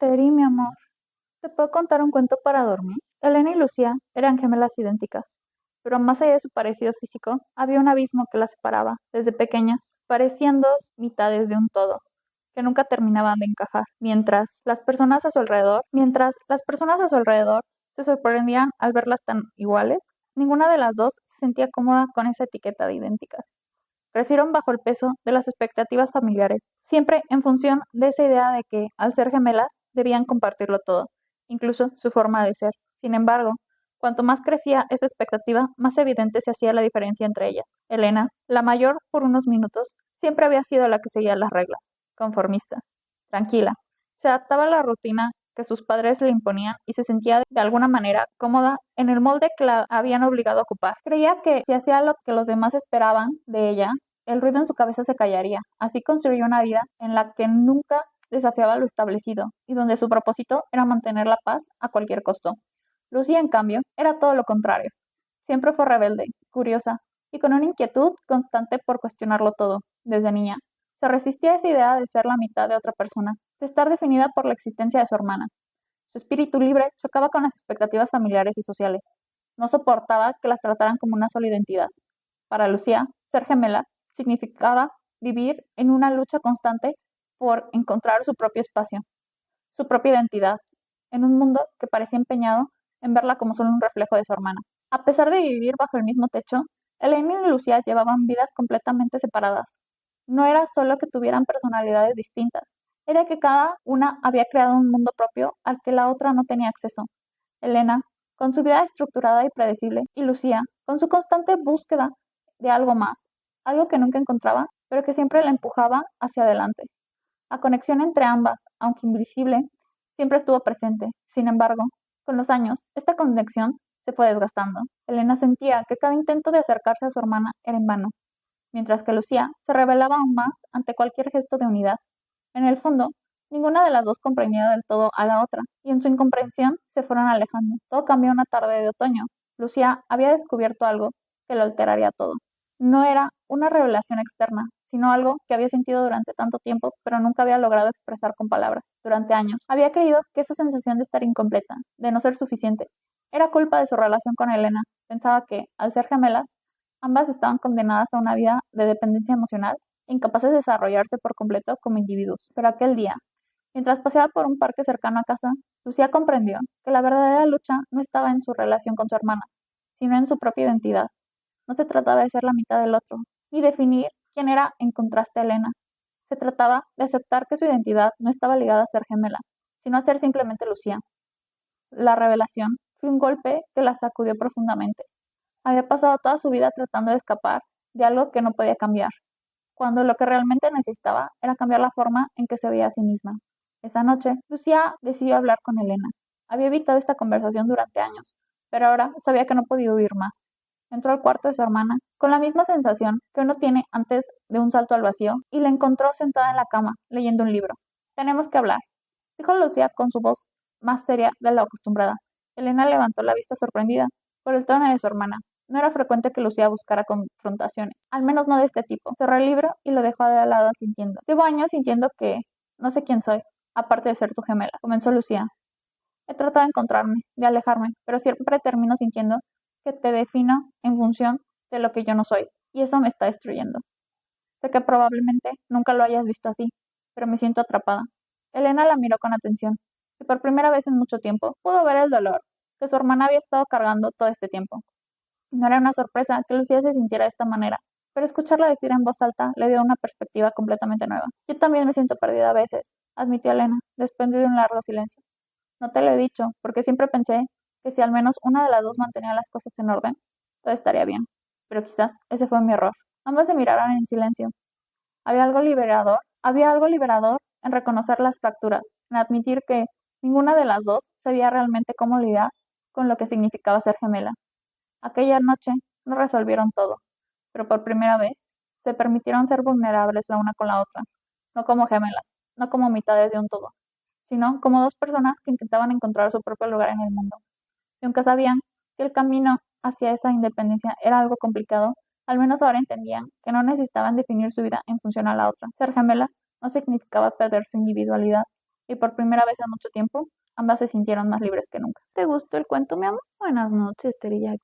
Seri, mi amor, ¿te puedo contar un cuento para dormir? Elena y Lucía eran gemelas idénticas, pero más allá de su parecido físico, había un abismo que las separaba. Desde pequeñas, parecían dos mitades de un todo, que nunca terminaban de encajar, mientras las personas a su alrededor se sorprendían al verlas tan iguales. Ninguna de las dos se sentía cómoda con esa etiqueta de idénticas. Crecieron bajo el peso de las expectativas familiares, siempre en función de esa idea de que, al ser gemelas, debían compartirlo todo, incluso su forma de ser. Sin embargo, cuanto más crecía esa expectativa, más evidente se hacía la diferencia entre ellas. Elena, la mayor por unos minutos, siempre había sido la que seguía las reglas, conformista, tranquila. Se adaptaba a la rutina que sus padres le imponían y se sentía de alguna manera cómoda en el molde que la habían obligado a ocupar. Creía que si hacía lo que los demás esperaban de ella, el ruido en su cabeza se callaría. Así construyó una vida en la que nunca desafiaba lo establecido y donde su propósito era mantener la paz a cualquier costo. Lucía, en cambio, era todo lo contrario. Siempre fue rebelde, curiosa y con una inquietud constante por cuestionarlo todo. Desde niña, se resistía a esa idea de ser la mitad de otra persona, de estar definida por la existencia de su hermana. Su espíritu libre chocaba con las expectativas familiares y sociales. No soportaba que las trataran como una sola identidad. Para Lucía, ser gemela significaba vivir en una lucha constante por encontrar su propio espacio, su propia identidad, en un mundo que parecía empeñado en verla como solo un reflejo de su hermana. A pesar de vivir bajo el mismo techo, Elena y Lucía llevaban vidas completamente separadas. No era solo que tuvieran personalidades distintas, era que cada una había creado un mundo propio al que la otra no tenía acceso. Elena, con su vida estructurada y predecible, y Lucía, con su constante búsqueda de algo más, algo que nunca encontraba, pero que siempre la empujaba hacia adelante. La conexión entre ambas, aunque invisible, siempre estuvo presente. Sin embargo, con los años, esta conexión se fue desgastando. Elena sentía que cada intento de acercarse a su hermana era en vano, mientras que Lucía se rebelaba aún más ante cualquier gesto de unidad. En el fondo, ninguna de las dos comprendía del todo a la otra, y en su incomprensión se fueron alejando. Todo cambió una tarde de otoño. Lucía había descubierto algo que lo alteraría todo. No era una revelación externa, sino algo que había sentido durante tanto tiempo, pero nunca había logrado expresar con palabras. Durante años, había creído que esa sensación de estar incompleta, de no ser suficiente, era culpa de su relación con Elena. Pensaba que, al ser gemelas, ambas estaban condenadas a una vida de dependencia emocional, incapaces de desarrollarse por completo como individuos. Pero aquel día, mientras paseaba por un parque cercano a casa, Lucía comprendió que la verdadera lucha no estaba en su relación con su hermana, sino en su propia identidad. No se trataba de ser la mitad del otro, ni definir quién era en contraste a Elena. Se trataba de aceptar que su identidad no estaba ligada a ser gemela, sino a ser simplemente Lucía. La revelación fue un golpe que la sacudió profundamente. Había pasado toda su vida tratando de escapar de algo que no podía cambiar, cuando lo que realmente necesitaba era cambiar la forma en que se veía a sí misma. Esa noche, Lucía decidió hablar con Elena. Había evitado esta conversación durante años, pero ahora sabía que no podía huir más. Entró al cuarto de su hermana, con la misma sensación que uno tiene antes de un salto al vacío, y la encontró sentada en la cama, leyendo un libro. Tenemos que hablar, dijo Lucía con su voz más seria de lo acostumbrada. Elena levantó la vista sorprendida por el tono de su hermana. No era frecuente que Lucía buscara confrontaciones, al menos no de este tipo. Cerró el libro y lo dejó de lado sintiendo. Llevo años sintiendo que no sé quién soy, aparte de ser tu gemela, comenzó Lucía. He tratado de encontrarme, de alejarme, pero siempre termino sintiendo que te defino en función de lo que yo no soy, y eso me está destruyendo. Sé que probablemente nunca lo hayas visto así, pero me siento atrapada. Elena la miró con atención, y por primera vez en mucho tiempo pudo ver el dolor que su hermana había estado cargando todo este tiempo. No era una sorpresa que Lucía se sintiera de esta manera, pero escucharla decir en voz alta le dio una perspectiva completamente nueva. Yo también me siento perdida a veces, admitió Elena, después de un largo silencio. No te lo he dicho, porque siempre pensé que si al menos una de las dos mantenía las cosas en orden, todo estaría bien. Pero quizás ese fue mi error. Ambas se miraron en silencio. Había algo liberador en reconocer las fracturas, en admitir que ninguna de las dos sabía realmente cómo lidiar con lo que significaba ser gemela. Aquella noche no resolvieron todo, pero por primera vez se permitieron ser vulnerables la una con la otra, no como gemelas, no como mitades de un todo, sino como dos personas que intentaban encontrar su propio lugar en el mundo. Y aunque sabían que el camino hacia esa independencia era algo complicado, al menos ahora entendían que no necesitaban definir su vida en función a la otra. Ser gemelas no significaba perder su individualidad, y por primera vez en mucho tiempo, ambas se sintieron más libres que nunca. ¿Te gustó el cuento, mi amor? Buenas noches, Teriyaki.